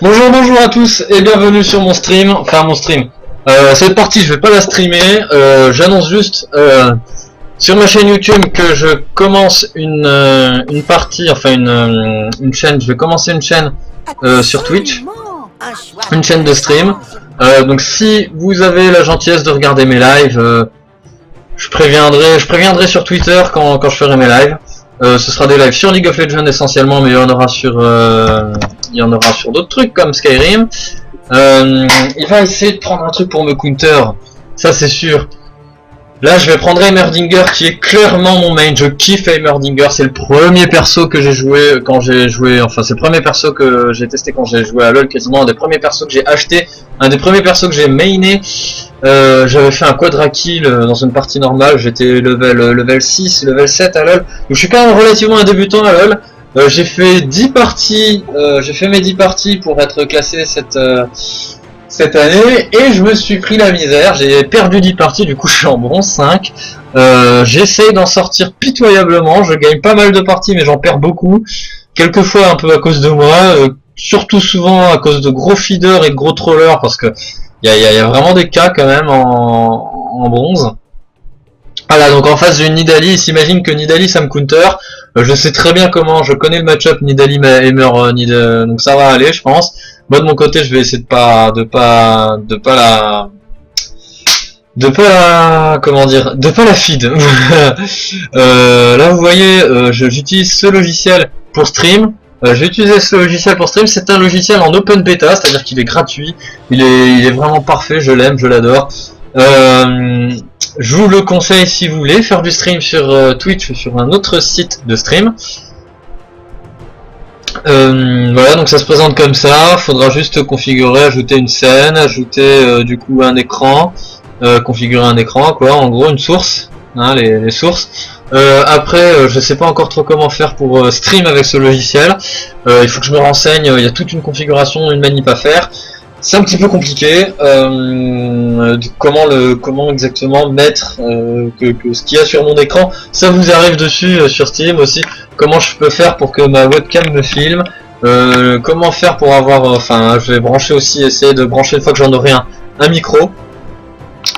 Bonjour à tous et bienvenue sur mon stream, cette partie je vais pas la streamer, j'annonce juste sur ma chaîne YouTube que je commence une partie, une chaîne, je vais commencer une chaîne sur Twitch, une chaîne de stream, donc si vous avez la gentillesse de regarder mes lives, je préviendrai sur Twitter quand je ferai mes lives. Ce sera des lives sur League of Legends essentiellement, mais il y en aura sur d'autres trucs comme Skyrim. Il va essayer de prendre un truc pour me counter, ça c'est sûr. Là je vais prendre Heimerdinger qui est clairement mon main, je kiffe Heimerdinger, c'est le premier perso que j'ai joué quand j'ai joué, enfin c'est le premier perso que j'ai testé quand j'ai joué à LoL, quasiment un des premiers persos que j'ai acheté, un des premiers persos que j'ai mainé. J'avais fait un quadra kill dans une partie normale, j'étais level 6, level 7 à LoL, donc je suis quand même relativement un débutant à LoL. J'ai fait 10 parties, j'ai fait mes 10 parties pour être classé cette année, et je me suis pris la misère, j'ai perdu 10 parties, du coup je suis en bronze 5. J'essaye d'en sortir pitoyablement, je gagne pas mal de parties mais j'en perds beaucoup, quelquefois un peu à cause de moi, surtout souvent à cause de gros feeders et de gros trollers, parce que il y a vraiment des cas quand même en bronze. Voilà, donc en face j'ai une Nidalee, il s'imagine que Nidalee ça me counter, je sais très bien comment, je connais le match-up Nidalee Heimer, donc ça va aller je pense. Moi de mon côté je vais essayer de pas la feed. Là vous voyez, j'utilise ce logiciel pour stream. J'ai utilisé ce logiciel pour stream, c'est un logiciel en open beta, c'est-à-dire qu'il est gratuit, il est vraiment parfait, je l'aime, je l'adore. Je vous le conseille si vous voulez faire du stream sur Twitch ou sur un autre site de stream. Voilà, donc ça se présente comme ça, faudra juste configurer, ajouter une scène, ajouter du coup un écran, configurer un écran quoi, en gros une source, hein, les sources. Après, je sais pas encore trop comment faire pour stream avec ce logiciel. Il faut que je me renseigne. Il y a toute une configuration, une manip à faire. C'est un petit peu compliqué. Comment exactement mettre que ce qu'il y a sur mon écran, ça vous arrive dessus sur Steam aussi. Comment je peux faire pour que ma webcam me filme. Comment faire pour avoir, je vais brancher aussi, essayer de brancher une fois que j'en aurai un micro.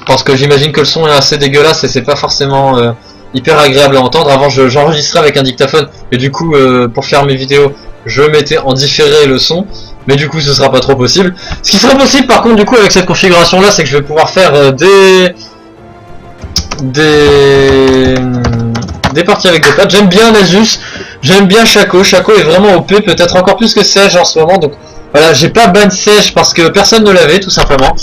Parce que j'imagine que le son est assez dégueulasse et c'est pas forcément hyper agréable à entendre. Avant j'enregistrais avec un dictaphone et du coup pour faire mes vidéos je mettais en différé le son, mais du coup ce sera pas trop possible. Ce qui sera possible par contre du coup avec cette configuration là, c'est que je vais pouvoir faire des parties avec des pads. J'aime bien Nasus, j'aime bien Shaco est vraiment OP, peut-être encore plus que Sage en ce moment, donc voilà, j'ai pas ban Sage parce que personne ne l'avait tout simplement.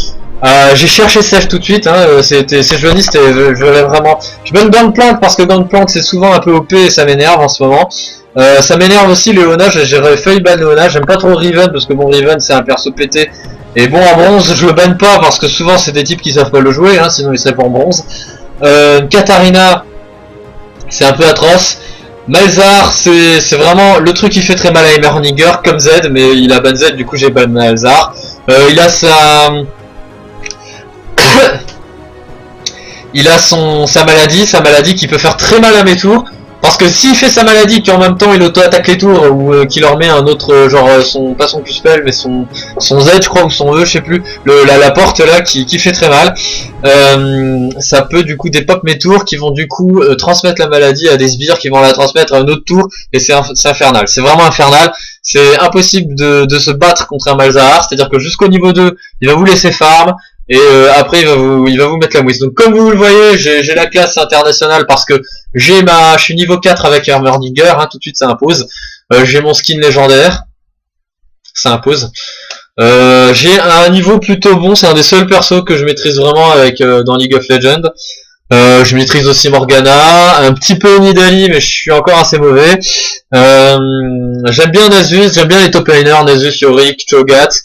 J'ai cherché Sage tout de suite, hein, c'est joli, je voulais vraiment. Je banne Gangplank parce que Gangplank c'est souvent un peu OP et ça m'énerve en ce moment. Ça m'énerve aussi Léona, j'ai failli ban Léona, j'aime pas trop Riven parce que bon Riven c'est un perso pété. Et bon en bronze je le banne pas parce que souvent c'est des types qui savent pas le jouer, hein, sinon ils seraient pas en bronze. Katarina c'est un peu atroce. Malzahar c'est vraiment le truc qui fait très mal à Heimerdinger comme Z, mais il a ban Z du coup j'ai ban Malzahar. Il a il a sa maladie qui peut faire très mal à mes tours, parce que s'il fait sa maladie qu'en même temps il auto-attaque les tours, ou qu'il leur met un autre, genre pas son Q-spell mais son Z je crois, ou son E je sais plus, la porte là qui fait très mal, ça peut du coup dépop mes tours qui vont du coup transmettre la maladie à des sbires qui vont la transmettre à un autre tour, et c'est infernal, c'est vraiment infernal, c'est impossible de se battre contre un Malzahar, c'est à dire que jusqu'au niveau 2 il va vous laisser farm, et après il va vous mettre la mouise. Donc comme vous le voyez, j'ai la classe internationale parce que je suis niveau 4 avec Heimerdinger, hein, tout de suite ça impose. J'ai mon skin légendaire, ça impose. J'ai un niveau plutôt bon, c'est un des seuls persos que je maîtrise vraiment avec dans League of Legends. Je maîtrise aussi Morgana, un petit peu Nidalee, mais je suis encore assez mauvais. J'aime bien Nasus, j'aime bien les top laners, Nasus, Yorick, Cho'Gath.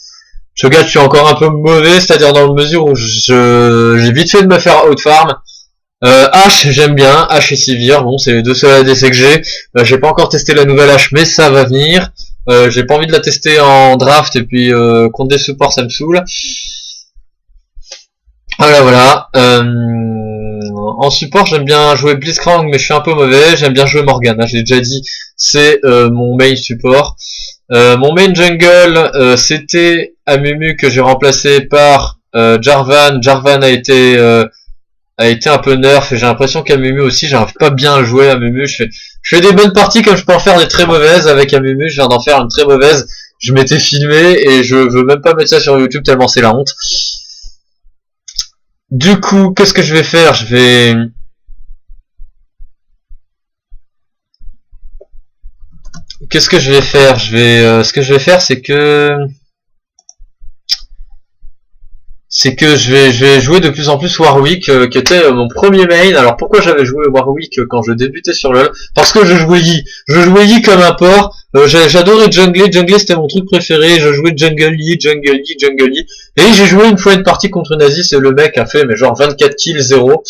Cho'Gath, je suis encore un peu mauvais, c'est-à-dire dans la mesure où j'ai vite fait de me faire outfarm. Ashe, j'aime bien, Ashe et Sivir, bon, c'est les deux seuls ADC que j'ai. J'ai pas encore testé la nouvelle Ashe, mais ça va venir. J'ai pas envie de la tester en draft, et puis contre des supports, ça me saoule. Voilà. En support, j'aime bien jouer Blitzcrank, mais je suis un peu mauvais. J'aime bien jouer Morgana, j'ai déjà dit, c'est mon main support. Mon main jungle, c'était Amumu que j'ai remplacé par Jarvan. Jarvan a été un peu nerf et j'ai l'impression qu'Amumu aussi, j'arrive pas bien à jouer Amumu. Je fais des bonnes parties comme je peux en faire des très mauvaises avec Amumu. Je viens d'en faire une très mauvaise. Je m'étais filmé et je veux même pas mettre ça sur YouTube tellement c'est la honte. Du coup, qu'est-ce que je vais faire? Qu'est-ce que je vais faire? Ce que je vais faire, c'est que je vais jouer de plus en plus Warwick, qui était mon premier main. Alors pourquoi j'avais joué Warwick quand je débutais sur LoL? Parce que je jouais Yi. Je jouais Yi comme un porc. J'adorais jungler. Jungler c'était mon truc préféré. Je jouais jungle Yi, jungle Yi, jungle Yi. Et j'ai joué une fois une partie contre Nazi, et le mec a fait mais genre 24 kills 0.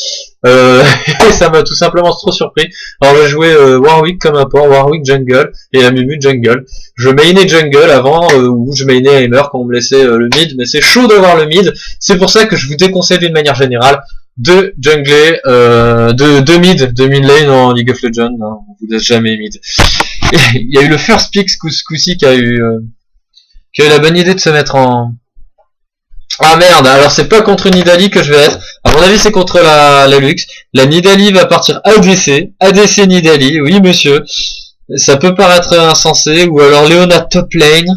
Et ça m'a tout simplement trop surpris. Alors j'ai joué Warwick comme un porc, Warwick jungle et Amumu jungle. Je mainais jungle avant où je mainais Heimer quand on me laissait le mid, mais c'est chaud d'avoir le mid. C'est pour ça que je vous déconseille d'une manière générale de jungler, de mid lane en League of Legends. Hein, on vous laisse jamais mid. Il y a eu le first pick ce coup-ci qui a eu la bonne idée de se mettre en... Ah merde, alors c'est pas contre Nidalee que je vais être. À mon avis c'est contre la Lux. La Nidalee va partir ADC. ADC Nidalee, oui monsieur. Ça peut paraître insensé. Ou alors Leona top lane.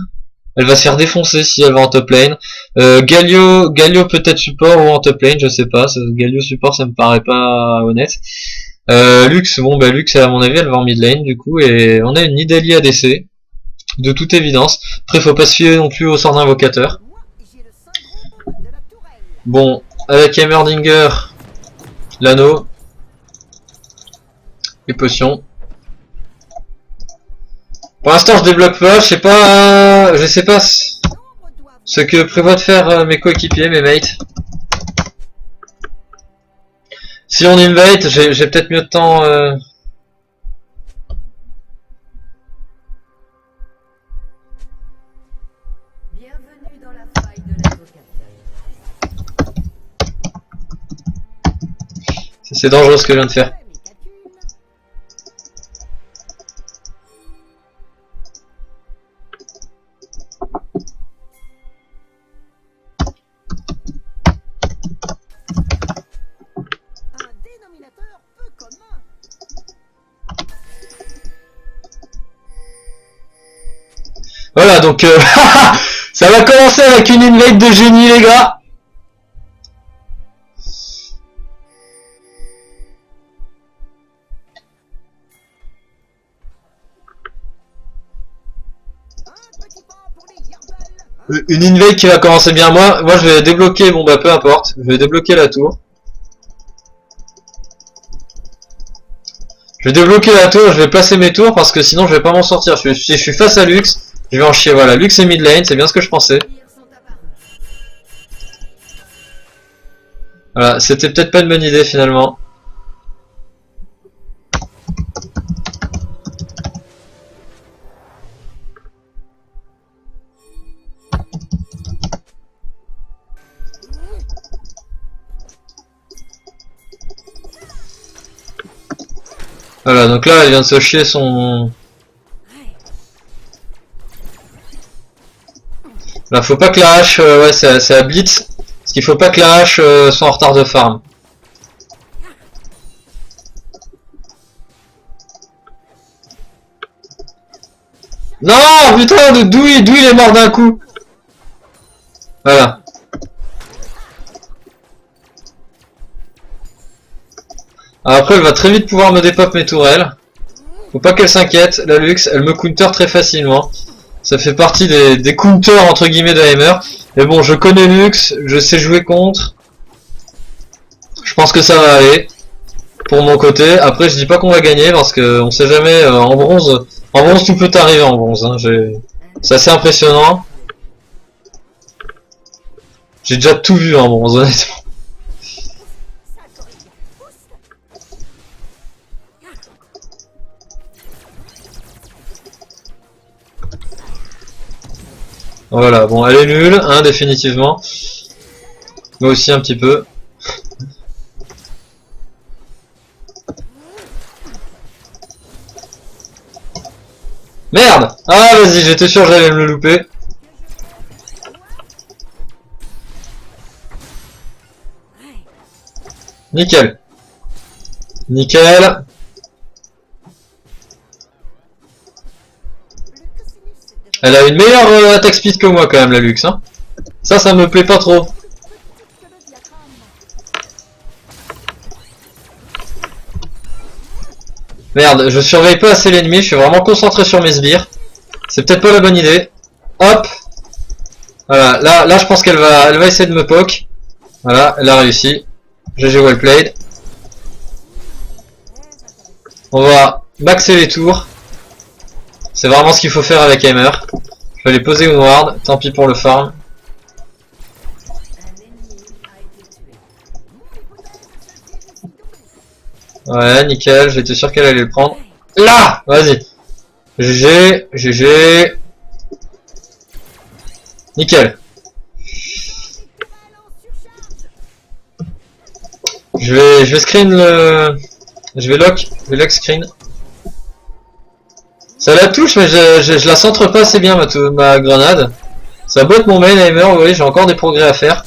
Elle va se faire défoncer si elle va en top lane. Galio peut-être support ou en top lane, je sais pas. Galio support ça me paraît pas honnête. Lux, bon bah Lux à mon avis elle va en mid lane du coup. Et on a une Nidalee ADC. De toute évidence. Après faut pas se fier non plus au sort d'invocateur. Bon, avec Heimerdinger, l'anneau, les potions. Pour l'instant je débloque pas, je sais pas ce que prévoient de faire mes coéquipiers, mes mates. Si on invite, j'ai peut-être mieux de temps... C'est dangereux ce que je viens de faire. Voilà, donc ça va commencer avec une invite de génie les gars. Une invade qui va commencer bien. Moi je vais débloquer, bon bah peu importe, je vais débloquer la tour. Je vais débloquer la tour, je vais placer mes tours parce que sinon je vais pas m'en sortir. Si je suis face à Lux, je vais en chier. Voilà, Lux est mid lane, c'est bien ce que je pensais. Voilà, c'était peut-être pas une bonne idée finalement. Voilà, donc là, elle vient de se chier son... Là, faut pas que la hache... ouais, c'est la blitz. Parce qu'il faut pas que la hache soit en retard de farm. Non, putain, d'où il est mort d'un coup. Voilà. Après, elle va très vite pouvoir me dépop mes tourelles. Faut pas qu'elle s'inquiète, la Lux, elle me counter très facilement. Ça fait partie des counters entre guillemets de Heimer. Mais bon, je connais Lux, je sais jouer contre. Je pense que ça va aller. Pour mon côté. Après, je dis pas qu'on va gagner parce que on sait jamais. En bronze tout peut arriver en bronze. Hein. C'est assez impressionnant. J'ai déjà tout vu en bronze, honnêtement. Voilà, bon, elle est nulle, hein, définitivement. Moi aussi un petit peu. Merde! Ah vas-y, j'étais sûr que j'allais me le louper. Nickel. Nickel. Elle a une meilleure attaque speed que moi quand même la Lux, hein. Ça me plaît pas trop. Merde, je surveille pas assez l'ennemi, je suis vraiment concentré sur mes sbires. C'est peut-être pas la bonne idée. Hop. Voilà, là je pense qu'elle va essayer de me poke. Voilà, elle a réussi. GG well played. On va maxer les tours. C'est vraiment ce qu'il faut faire avec Heimer. Je vais les poser une ward, tant pis pour le farm. Ouais, nickel, j'étais sûr qu'elle allait le prendre. Là! Vas-y. GG, GG. Nickel. Je vais screen le... Je vais lock screen. Ça la touche, mais je la centre pas assez bien ma grenade. Ça va être mon main Heimer, vous voyez, j'ai encore des progrès à faire.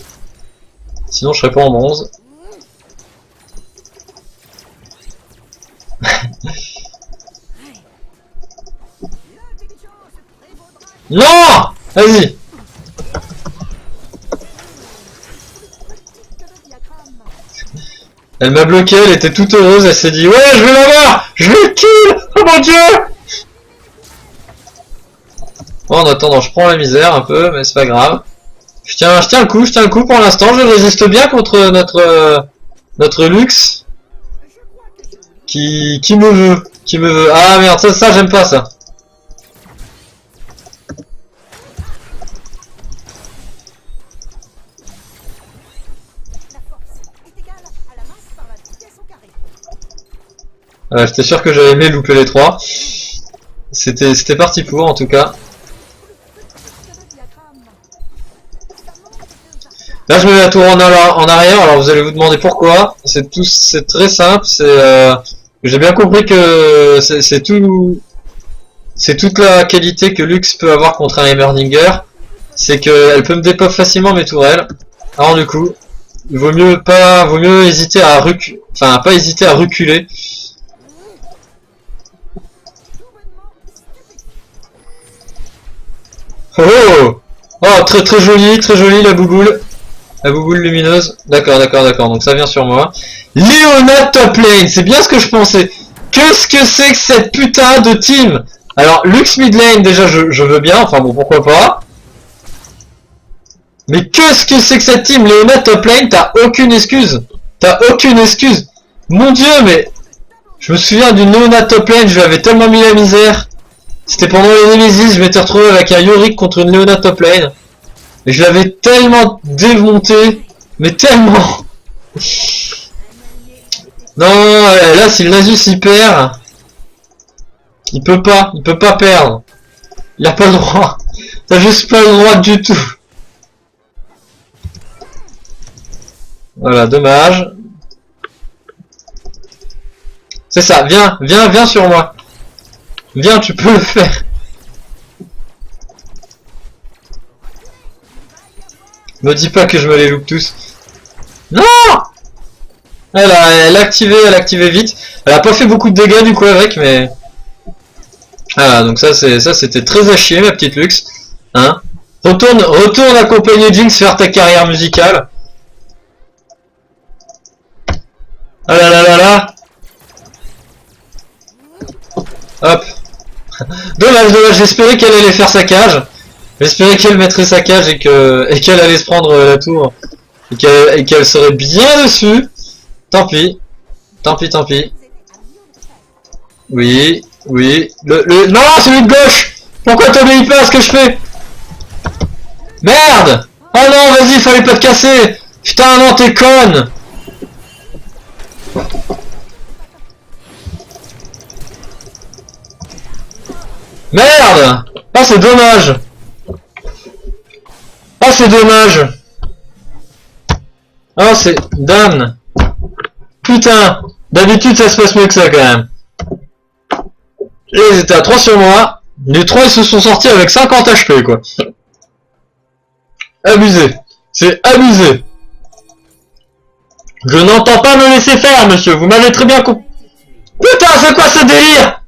Sinon je serais pas en bronze. Non! Vas-y! Elle m'a bloqué, elle était toute heureuse, elle s'est dit ouais je vais l'avoir! Je vais le kill! Oh mon dieu! Bon, en attendant, je prends la misère un peu, mais c'est pas grave. Je tiens le coup pour l'instant, je résiste bien contre notre Lux. Qui me veut. Ah merde, ça j'aime pas ça. J'étais sûr que j'avais aimé louper les trois. C'était parti pour en tout cas. Là je me mets la tour en arrière, alors vous allez vous demander pourquoi. C'est très simple, j'ai bien compris que c'est toute la qualité que Lux peut avoir contre un Heimerdinger, c'est qu'elle peut me dépop facilement mes tourelles. Alors du coup, il vaut mieux hésiter à pas hésiter à reculer. Oh, oh, très jolie la bouboule. La bouboule lumineuse. D'accord. Donc ça vient sur moi. Leona top lane, c'est bien ce que je pensais. Qu'est-ce que c'est que cette putain de team? Alors, Lux mid lane, déjà, je veux bien. Enfin bon, pourquoi pas. Mais qu'est-ce que c'est que cette team? Leona top lane, t'as aucune excuse. Mon dieu, mais... Je me souviens d'une Leona top lane, je lui avais tellement mis la misère. C'était pendant les Nemesis, je m'étais retrouvé avec un Yorick contre une Leona top lane. Et je l'avais tellement démonté, mais tellement. Non, là si le Nasus il perd, il peut pas perdre. Il a pas le droit. T'as juste pas le droit du tout. Voilà, dommage. C'est ça, viens sur moi. Viens, tu peux le faire. Me dis pas que je me les loupe tous. Non! Elle a activé vite. Elle a pas fait beaucoup de dégâts du coup avec, mais... Ah, donc ça c'était très à chier ma petite Lux. Hein? Retourne accompagner Jinx faire ta carrière musicale. Ah là. Hop. Dommage, j'espérais qu'elle allait faire sa cage. J'espérais qu'elle mettrait sa cage et qu'elle allait se prendre la tour. Et qu'elle serait bien dessus. Tant pis. Oui. Non, celui de gauche! Pourquoi t'obéis pas à ce que je fais? Merde! Oh non, vas-y, fallait pas te casser! Putain, non, t'es conne! Merde! Ah, c'est dommage! Ah, c'est dommage! Ah, c'est... Dan! Putain! D'habitude, ça se passe mieux que ça, quand même. Ils étaient à 3 sur moi. Les trois ils se sont sortis avec 50 HP quoi. Abusé. C'est abusé. Je n'entends pas me laisser faire monsieur, vous m'avez très bien compris. Putain c'est quoi ce délire?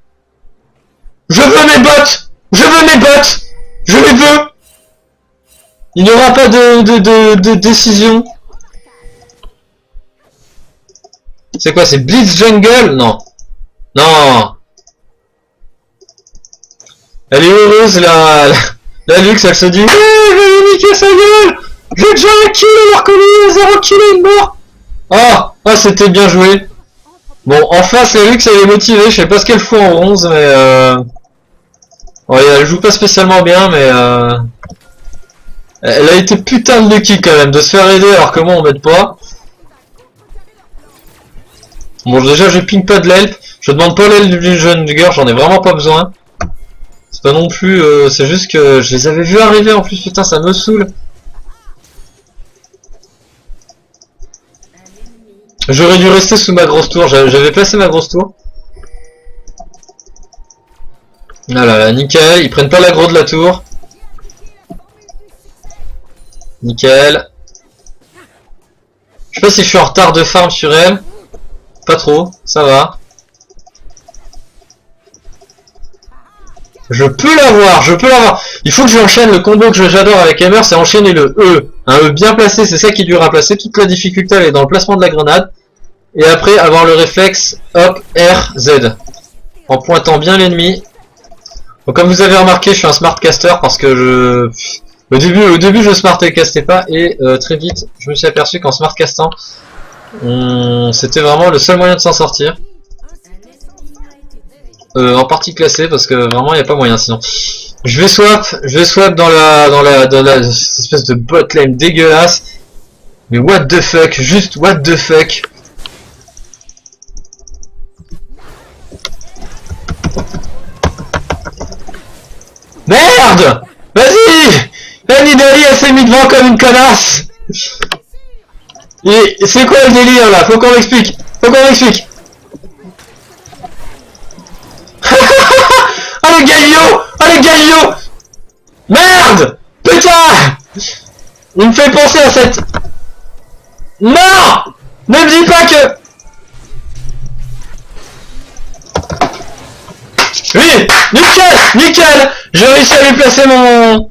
Je veux mes bottes. Je veux mes bottes. Je les veux. Il n'y aura pas de décision. C'est quoi, c'est Blitz Jungle? Non. Non. Elle est heureuse, la Lux, elle se dit je vais niquer sa gueule. J'ai déjà un kill alors que lui, 0 kill et une mort. Ah, c'était bien joué. Bon, en face, la Lux, elle est motivée. Je sais pas ce qu'elle fout en bronze, mais ouais, elle joue pas spécialement bien, mais elle a été putain de lucky quand même, de se faire aider alors que moi on m'aide pas. Bon déjà je ping pas de l'help, je demande pas l'help du jeune Dugger, j'en ai vraiment pas besoin. C'est pas non plus, c'est juste que je les avais vus arriver en plus, putain ça me saoule. J'aurais dû rester sous ma grosse tour, j'avais placé ma grosse tour. Ah là là, nickel, ils prennent pas l'aggro de la tour. Nickel. Je sais pas si je suis en retard de farm sur elle. Pas trop, ça va. Je peux l'avoir, je peux l'avoir. Il faut que j'enchaîne le combo que j'adore avec Hammer, c'est enchaîner le E. Un E bien placé, c'est ça qui est dur à placer. Toute la difficulté elle est dans le placement de la grenade. Et après avoir le réflexe hop, R, Z. En pointant bien l'ennemi. Donc comme vous avez remarqué, je suis un smart caster parce que au début je smart castais pas et très vite je me suis aperçu qu'en smart castant c'était vraiment le seul moyen de s'en sortir. En partie classée parce que vraiment il n'y a pas moyen sinon. Je vais swap dans la espèce de bot lane dégueulasse. Mais what the fuck, juste what the fuck. Merde! Vas-y! La Nidali elle s'est mis devant comme une connasse! Et c'est quoi le délire là? Faut qu'on m'explique! Faut qu'on m'explique! Oh le Galio! Oh le Galio! Merde! Putain! Il me fait penser à cette... Non! Ne me dis pas que... Oui! Nickel! Nickel! J'ai réussi à lui placer mon...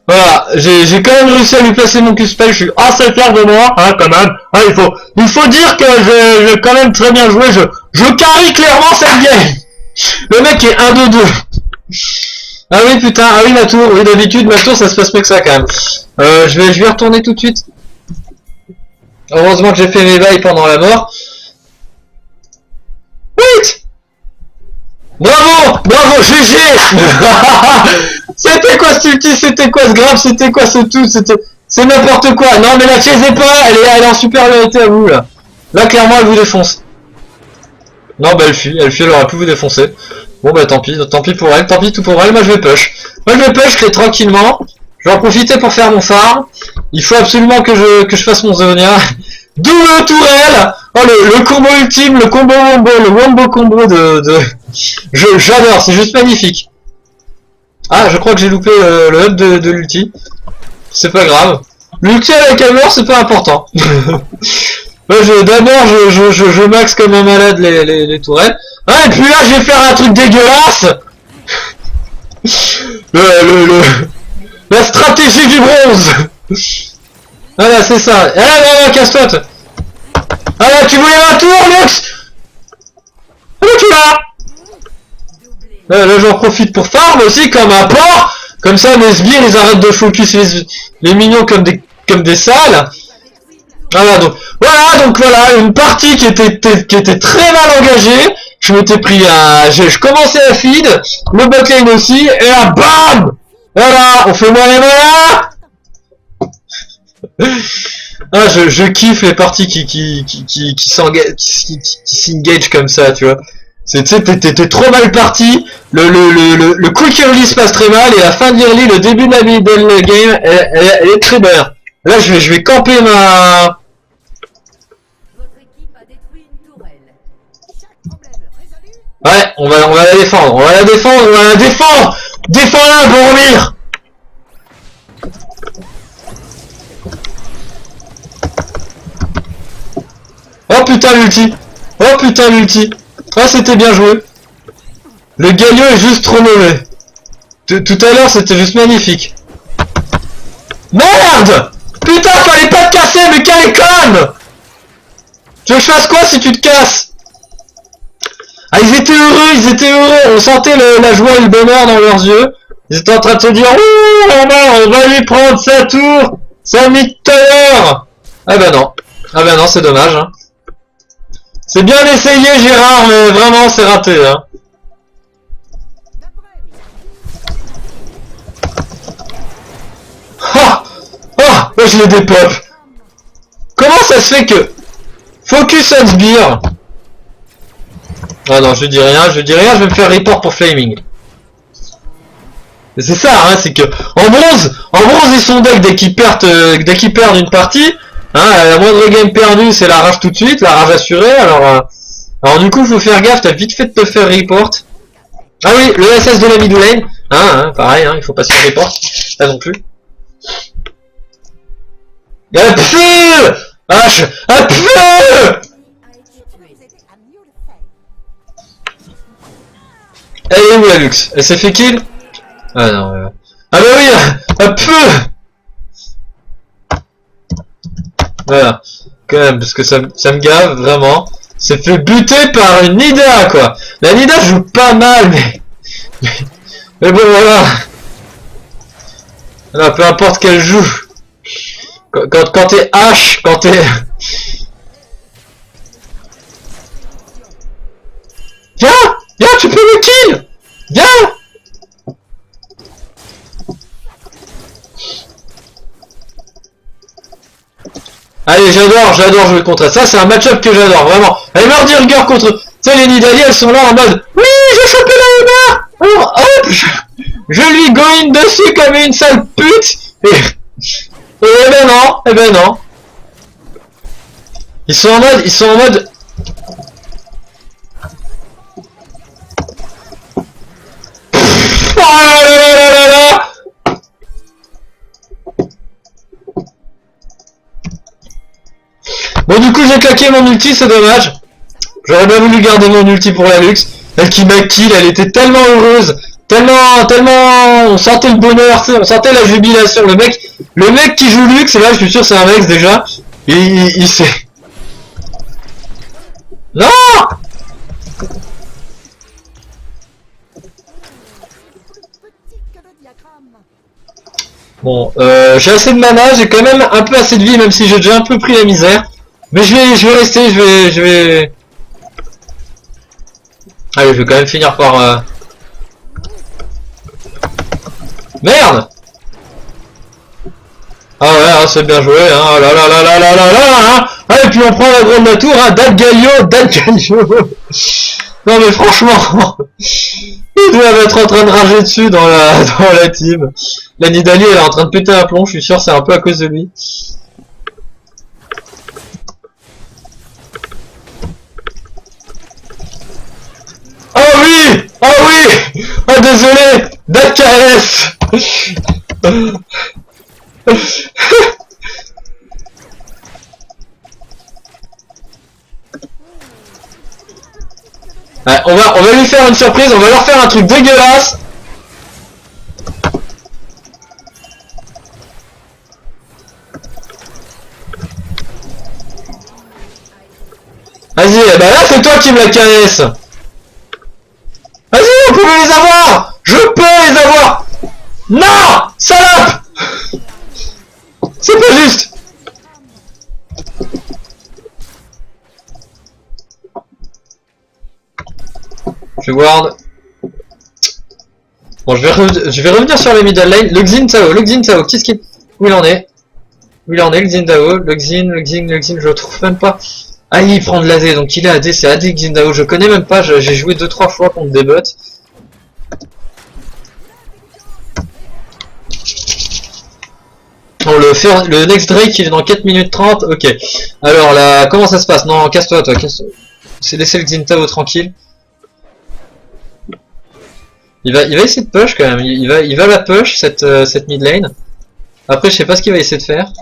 Voilà, j'ai quand même réussi à lui placer mon Q-Spell, je suis assez fier de moi, hein, quand même. Ah, il faut dire que j'ai quand même très bien joué, je carry clairement cette game. Le mec est 1-2-2. Ah oui, putain, ah oui, ma tour, oui, d'habitude, ma tour, ça se passe mieux que ça, quand même. Je vais retourner tout de suite. Heureusement que j'ai fait mes bails pendant la mort. Wait! Bravo! Bravo! GG! C'était quoi ce ulti? C'était quoi ce grave? C'était quoi ce tout? C'est n'importe quoi! Non mais la chaisez pas! Elle est en supériorité à vous là! Là clairement elle vous défonce. Non bah elle fuit, elle aurait pu vous défoncer. Bon bah tant pis pour elle, tant pis tout pour elle, moi je vais push. Moi je vais push très tranquillement. Je vais en profiter pour faire mon farm. Il faut absolument que je fasse mon Zonia. Double tourelle! Oh le combo ultime, le combo wombo, le wombo combo de... J'adore, c'est juste magnifique. Ah, je crois que j'ai loupé le hub de l'ulti. C'est pas grave. L'ulti avec Hammer, c'est pas important. D'abord, je max comme un malade les tourelles. Ah, et puis là, je vais faire un truc dégueulasse. La stratégie du bronze. Voilà, c'est ça. Ah là, casse-toi. Ah là, tu voulais ma tour, Lux? Ah tu l'as. Là j'en profite pour farm aussi comme un porc. Comme ça mes sbires ils arrêtent de focus les mignons comme des salles. Voilà donc voilà une partie qui était très mal engagée. Je m'étais pris je commençais à feed, le botlane aussi, et là BAM! Voilà, on fait moins les malins. Ah je kiffe les parties qui s'engagent comme ça, tu vois. T'es trop mal parti, le quick early se passe très mal, et la fin de l'early, le début de la middle game, elle est très bonne. Là je vais camper Ouais, on va la défendre, on va la défendre, on va la défendre. Défends-la, Boromir. Oh putain l'ulti. Oh putain l'ulti. Ah c'était bien joué. Le Galio est juste trop mauvais. Tout à l'heure c'était juste magnifique. Merde. Putain fallait pas te casser mais quelle conne. Tu veux que je fasse quoi si tu te casses? Ah ils étaient heureux, on sentait la joie et le bonheur dans leurs yeux. Ils étaient en train de se dire ouh on va lui prendre sa tour. Ça mit tout à l'heure. Ah bah non c'est dommage hein. C'est bien essayé Gérard mais vraiment c'est raté hein. Ah ah oh, je les dépop. Comment ça se fait que Focus on Sbire. Ah non, je dis rien, je vais me faire report pour Flaming. C'est ça, hein, c'est que en bronze ils sont deck dès qu'ils perdent une partie. Hein, la moindre game perdue, c'est la rage tout de suite, la rage assurée. Alors du coup, faut faire gaffe, t'as vite fait de te faire report. Ah oui, le SS de la mid lane, hein, pareil, hein, il faut pas se faire report, pas non plus. Elle est où la Lux? Elle s'est fait kill? Ah non, ah bah oui, un peu. Voilà, quand même, parce que ça me gave, vraiment. C'est fait buter par une Nida, quoi. La Nida joue pas mal, mais bon, voilà. Alors, peu importe qu'elle joue. Quand t'es H, quand t'es... Viens, tu peux me kill. Viens. Allez, j'adore jouer contre elle. Ça, c'est un match-up que j'adore, vraiment. Allez, Murdy contre... Tu sais, les Nidalee, elles sont là en mode... Oui, j'ai chopé la Emma. Alors, hop, je lui go in dessus comme une sale pute. Et eh ben non. Ils sont en mode... Oh là là là là. Bon du coup j'ai claqué mon ulti, c'est dommage. J'aurais bien voulu garder mon ulti pour la Lux. Elle qui m'a kill, elle était tellement heureuse. Tellement... On sentait le bonheur, on sentait la jubilation. Le mec qui joue Lux, et là je suis sûr c'est un mec déjà. Il sait... Non. Bon, j'ai assez de mana, j'ai quand même un peu assez de vie, même si j'ai déjà un peu pris la misère. Mais je vais rester, je vais... Allez, je vais quand même finir par... Merde. Ah ouais, hein, c'est bien joué, hein, oh là là là là là là là, hein. Ah, et puis on prend la grande de la tour, hein, Dad Galio. Non mais franchement, ils doivent être en train de rager dessus dans la team. La Nidalee elle est en train de péter un plomb, je suis sûr c'est un peu à cause de lui. Oh oui. Oh désolé. Dad KS. Ouais, on va lui faire une surprise, on va leur faire un truc dégueulasse. Vas-y, bah là c'est toi qui me la caresse. Vas-y, on peut les avoir. Je peux les avoir. Non, salope. C'est pas juste. Je ward. Bon, je vais revenir sur les middle lane. Le Xin Tao, qu'est-ce qu'il... Où il en est, le Xin Tao, le Xin, je le trouve même pas. Ah, il prend de l'AD, donc il est AD, c'est AD Xin Tao, je connais même pas, j'ai joué 2-3 fois contre des bots. Bon, le next Drake, il est dans 4 minutes 30, ok. Alors là, comment ça se passe? Non, casse-toi, toi, casse-toi. C'est laisser le Xin Tao tranquille. Il va essayer de push quand même. Il va la push cette mid lane. Après, je sais pas ce qu'il va essayer de faire.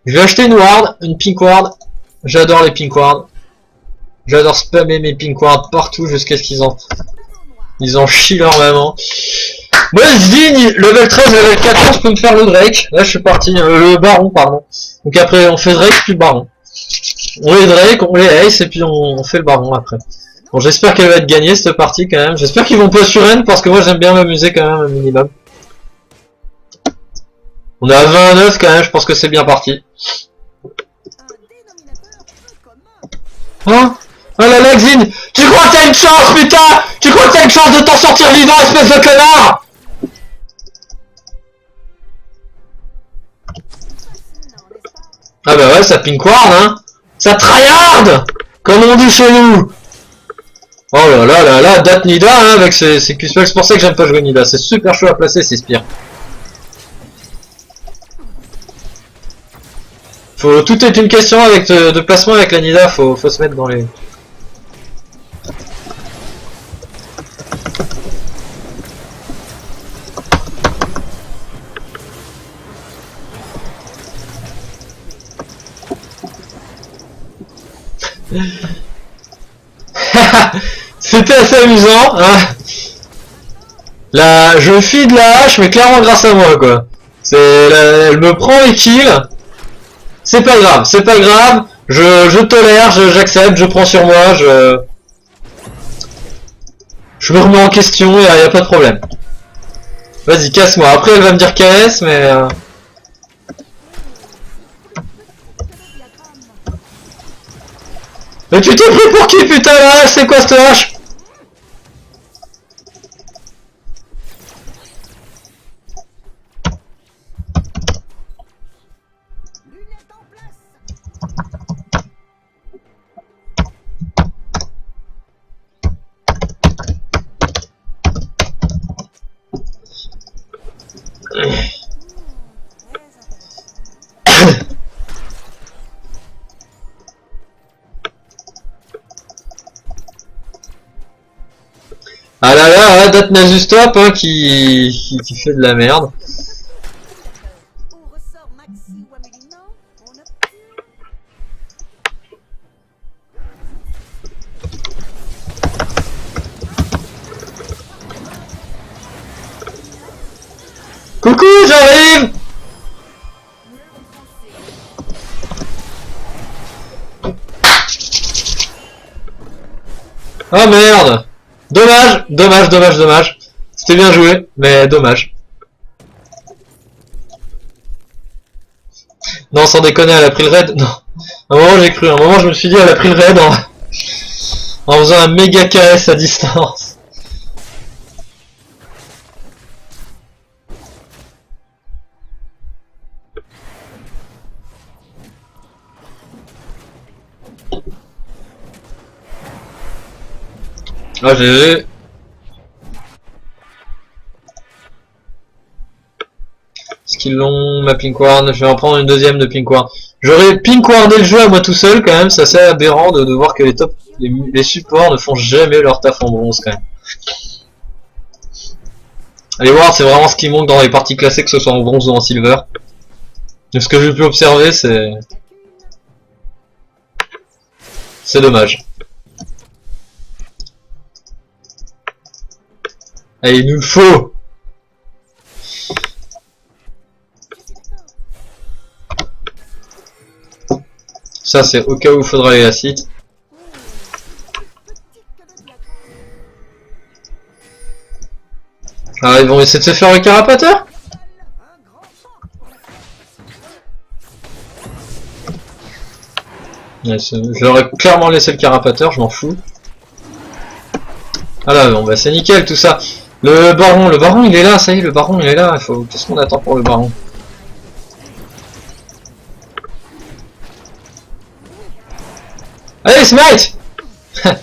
Je vais acheter une ward, une pink ward. J'adore les pink wards. J'adore spammer mes pink wards partout jusqu'à ce qu'ils en chient leur maman. Moi, je dis, level 13, level 14, je peux me faire le Drake. Là, je suis parti, le Baron, pardon. Donc après, on fait Drake puis Baron. On les Drake, on les Ace et puis on fait le Baron après. Bon, j'espère qu'elle va être gagnée cette partie quand même. J'espère qu'ils vont pas sur N parce que moi j'aime bien m'amuser quand même un minimum. On est à 29 quand même, je pense que c'est bien parti. Hein? Oh là là, Xin! Tu crois que t'as une chance, putain? Tu crois que t'as une chance de t'en sortir vivant, espèce de connard? Ah bah ouais, ça pink ward, hein? Ça tryhard! Comme on dit chez nous! Oh là là là là, date Nida, hein, avec ses Q-Spell, c'est pour ça que j'aime pas jouer Nida, c'est super chaud à placer ces spires. Tout est une question avec de placement avec la Nida, faut se mettre dans les... C'était assez amusant, hein. La jeune fille de la hache, mais clairement grâce à moi, quoi. Elle me prend les kills. C'est pas grave, c'est pas grave. Je tolère, j'accepte, je prends sur moi, je me remets en question, y a pas de problème. Vas-y, casse-moi. Après, elle va me dire KS, mais... Mais tu t'es pris pour qui, putain, la hache? C'est quoi cette hache? Ah là là, Date Nazustop, hein, qui fait de la merde. Coucou, j'arrive! Oh merde! Dommage, dommage, dommage, dommage. C'était bien joué, mais dommage. Non, sans déconner, elle a pris le raid. Non. À un moment, j'ai cru. À un moment, je me suis dit, elle a pris le raid en faisant un méga KS à distance. Ah, GG. Est-ce qu'ils l'ont, ma Pinkward? Je vais en prendre une deuxième de Pinkward. J'aurais Pinkwardé le jeu à moi tout seul quand même, c'est assez aberrant de voir que les supports ne font jamais leur taf en bronze quand même. Les wards, c'est vraiment ce qui manque dans les parties classées, que ce soit en bronze ou en silver. De ce que j'ai pu observer, c'est dommage. Et il nous le faut. Ça, c'est au cas où il faudra aller à site. Ah, ils vont essayer de se faire le carapateur? Ouais, je leur ai clairement laissé le carapateur, je m'en fous. Ah là, bon, bah c'est nickel tout ça. Le baron il est là, ça y est, le baron il est là. Qu'est-ce qu'on attend pour le baron? Allez, smite! Ils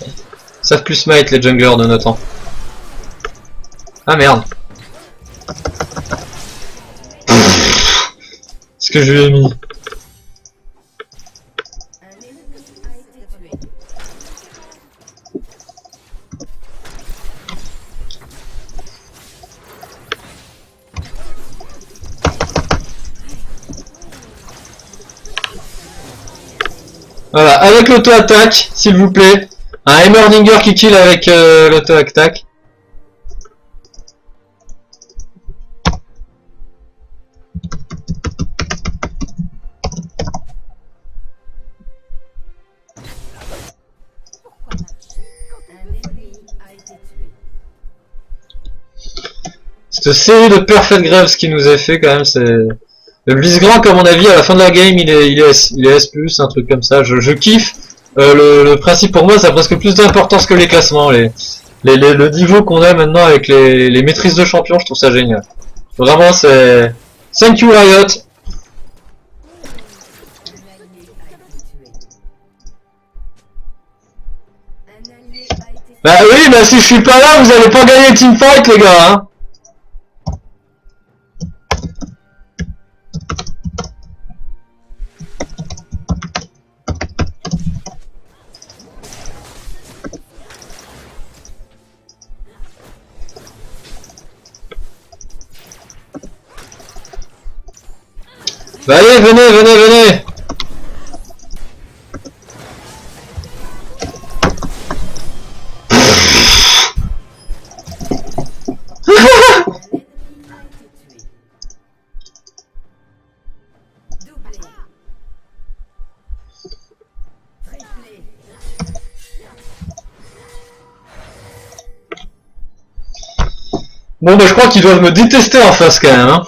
savent plus smite les junglers de notre temps. Ah merde. Ce que je lui ai mis. Voilà, avec l'auto-attaque, s'il vous plaît. Un Heimerdinger qui kill avec l'auto-attaque. Cette série de Perfect Graves qui nous est fait quand même, c'est... Le Blitzcrank, à mon avis, à la fin de la game, il est S+, un truc comme ça. Je kiffe. Le principe pour moi, ça a presque plus d'importance que les classements. Le niveau qu'on a maintenant avec les maîtrises de champion, je trouve ça génial. Vraiment, c'est... Thank you, Riot. Bah oui, bah si je suis pas là, vous allez pas gagner teamfight, les gars, hein. Bah allez, venez. Bon bah je crois qu'ils doivent me détester en face quand même, hein.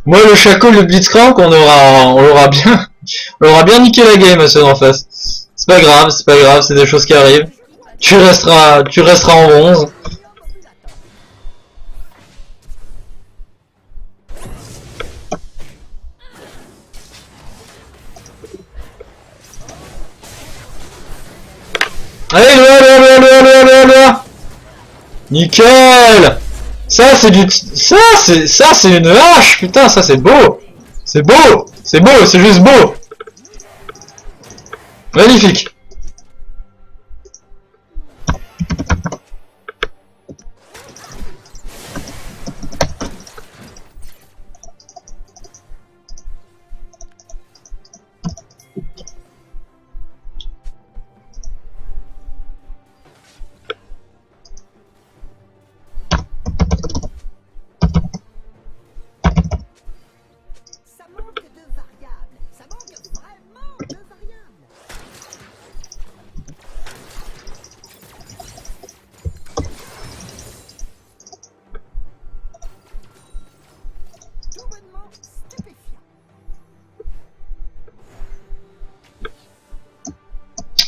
Moi le Shaco, le Blitzcrank, on l'aura bien niqué la game à ceux en face. C'est pas grave, c'est des choses qui arrivent. Tu resteras en bronze. Allez, là. Nickel. Ça c'est une hache, putain, ça c'est beau. C'est juste beau. Magnifique.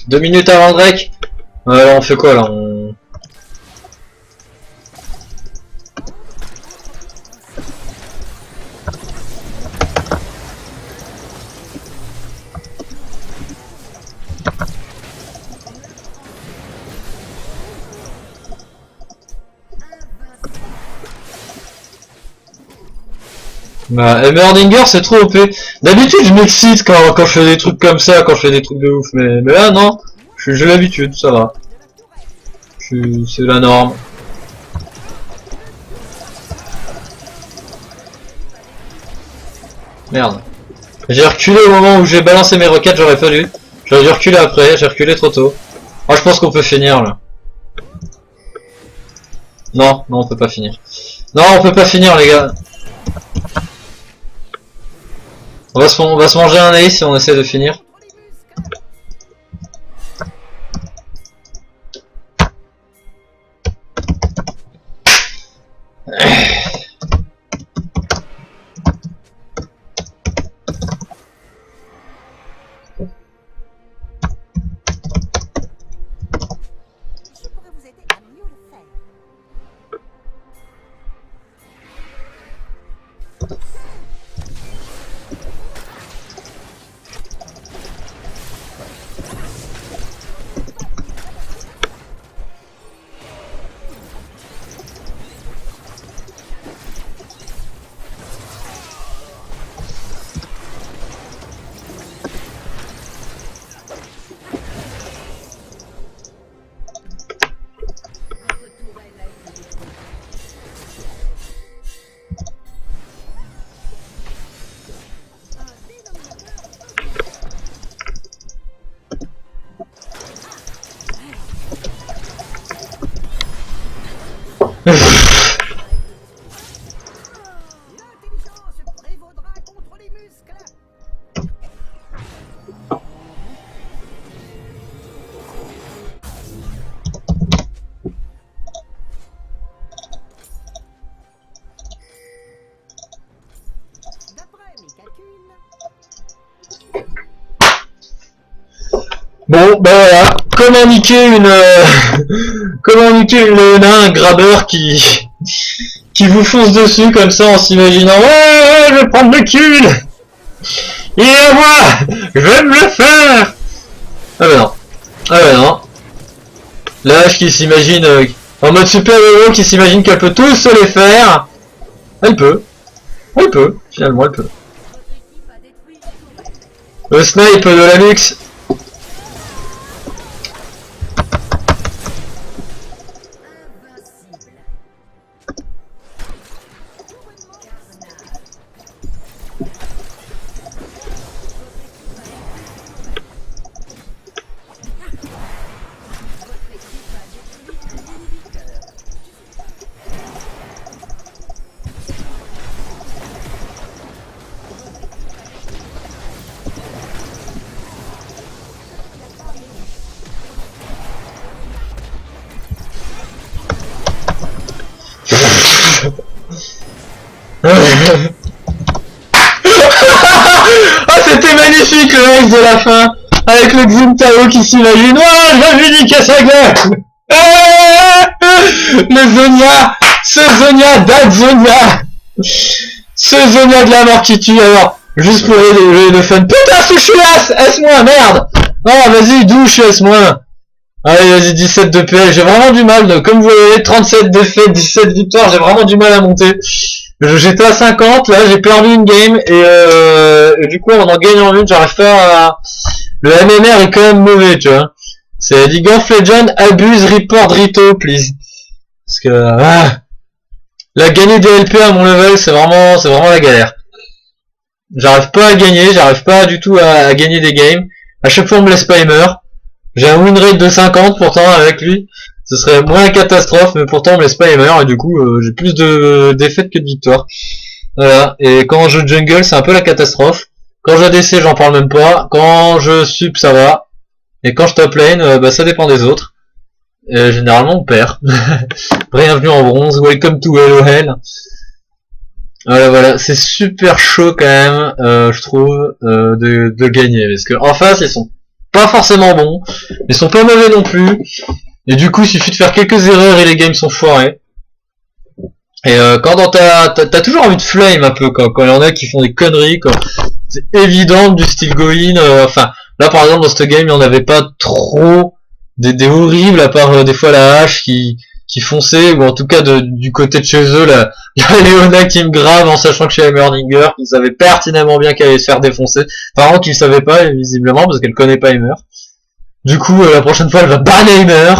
Deux minutes avant Drake. Alors on fait quoi là? Bah, Heimerdinger c'est trop OP. D'habitude je m'excite quand je fais des trucs comme ça, quand je fais des trucs de ouf, mais là non, j'ai l'habitude, ça va. C'est la norme. Merde. J'ai reculé au moment où j'ai balancé mes roquettes, j'aurais pas dû. J'aurais dû reculer après, j'ai reculé trop tôt. Oh, je pense qu'on peut finir là. Non, on peut pas finir. Non, on peut pas finir les gars. On va se manger un ace si on essaie de finir. Bon, ben voilà, comment niquer une comment niquer une Léona, un grabbeur qui vous fonce dessus comme ça en s'imaginant ouais, je vais prendre le kill. Et à moi, je vais me le faire. Ah ben non, ah ben non. Lâche qui s'imagine en mode super héros qui s'imagine qu'elle peut tous se les faire. Elle peut, finalement elle peut. Le snipe de la luxe. Ah, c'était magnifique le mec de la fin avec le Xuntao qui s'imagine ouais, je vais lui niquer sa gueule. Le Zonia, ce Zonia d'Adzonia, ce Zonia de la mort qui tue. Alors juste pour le fun, putain ce chouasse S-, merde. Oh vas-y douche S-. Allez vas-y 17 de PL, j'ai vraiment du mal, comme vous voyez 37 défaites, 17 victoires, j'ai vraiment du mal à monter. J'étais à 50, là j'ai perdu une game et du coup en gagnant une j'arrive pas à... Le MMR est quand même mauvais tu vois. C'est League of Legends, abuse, report, Rito, please. Parce que la gagner des LP à mon level c'est vraiment la galère. J'arrive pas à gagner, j'arrive pas du tout à gagner des games. À chaque fois on me laisse pas aimer. J'ai un win rate de 50 pourtant avec lui. Ce serait moins catastrophe, mais pourtant on me laisse pas aimer et du coup j'ai plus de défaites que de victoires. Voilà. Et quand je jungle c'est un peu la catastrophe. Quand je ADC j'en parle même pas. Quand je sup ça va. Et quand je top lane bah ça dépend des autres. Et généralement on perd. Bienvenue en bronze. Welcome to LOL. Voilà, c'est super chaud quand même, je trouve, de gagner. Parce que en face ils sont pas forcément bons, mais ils sont pas mauvais non plus. Et du coup, il suffit de faire quelques erreurs et les games sont foirés. Et quand t'as toujours envie de flame un peu quand il y en a qui font des conneries, quand c'est évident du style go-in. Enfin, là par exemple dans cette game, il n'y en avait pas trop des horribles à part des fois la hache qui fonçait, ou en tout cas du côté de chez eux, la Léona qui me grave en sachant que chez Heimerdinger, qu'ils savaient pertinemment bien qu'elle allait se faire défoncer. Apparemment qu'ils savaient pas, visiblement, parce qu'elle connaît pas Heimer. Du coup, la prochaine fois, elle va ban Heimer,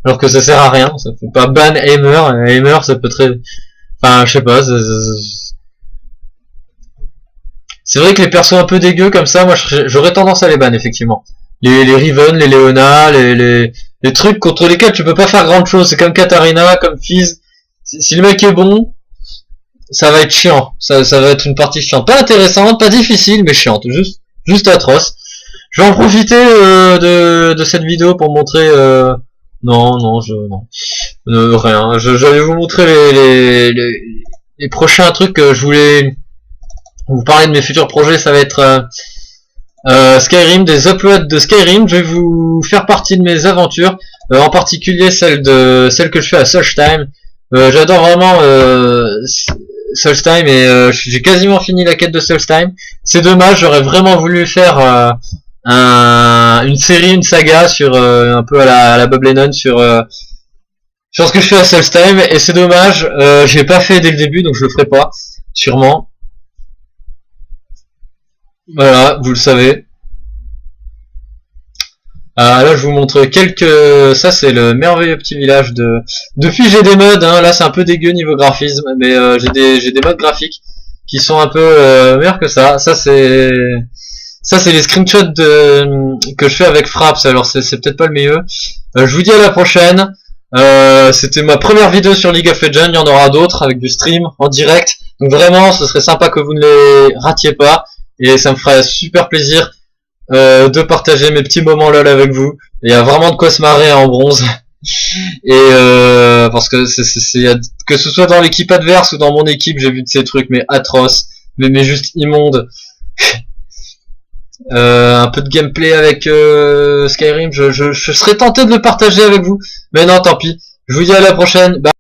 alors que ça sert à rien, ça fait pas ban Heimer, Heimer ça peut très... Enfin, je sais pas, c'est vrai que les persos un peu dégueux comme ça, moi j'aurais tendance à les ban, effectivement. Les Riven, les Leona, les trucs contre lesquels tu peux pas faire grand chose, c'est comme Katarina, comme Fizz. Si le mec est bon, ça va être chiant, ça va être une partie chiante. Pas intéressante, pas difficile, mais chiante, juste atroce. Je vais en profiter de cette vidéo pour montrer... Non, rien. J'allais vous montrer les prochains trucs que je voulais vous parler de mes futurs projets. Ça va être Skyrim, des uploads de Skyrim. Je vais vous faire partie de mes aventures, en particulier celle que je fais à Solstheim. J'adore vraiment Solstheim et j'ai quasiment fini la quête de Solstheim. C'est dommage, j'aurais vraiment voulu faire une série, une saga sur un peu à la Bob Lennon sur ce que je fais à Solstheim, et c'est dommage, je l'ai pas fait dès le début, donc je le ferai pas, sûrement. Voilà, vous le savez. Là je vous montre ça c'est le merveilleux petit village depuis j'ai des mods, hein, là c'est un peu dégueu niveau graphisme, mais j'ai des mods graphiques qui sont un peu meilleurs que ça. Ça c'est les screenshots que je fais avec Fraps, alors c'est peut-être pas le mieux. Je vous dis à la prochaine. C'était ma première vidéo sur League of Legends, il y en aura d'autres avec du stream en direct. Donc vraiment, ce serait sympa que vous ne les ratiez pas. Et ça me ferait super plaisir de partager mes petits moments LOL avec vous. Il y a vraiment de quoi se marrer en bronze. Et parce que que ce soit dans l'équipe adverse ou dans mon équipe, j'ai vu de ces trucs mais atroces, mais juste immondes. un peu de gameplay avec Skyrim. Je serais tenté de le partager avec vous, mais non, tant pis. Je vous dis à la prochaine. Bye.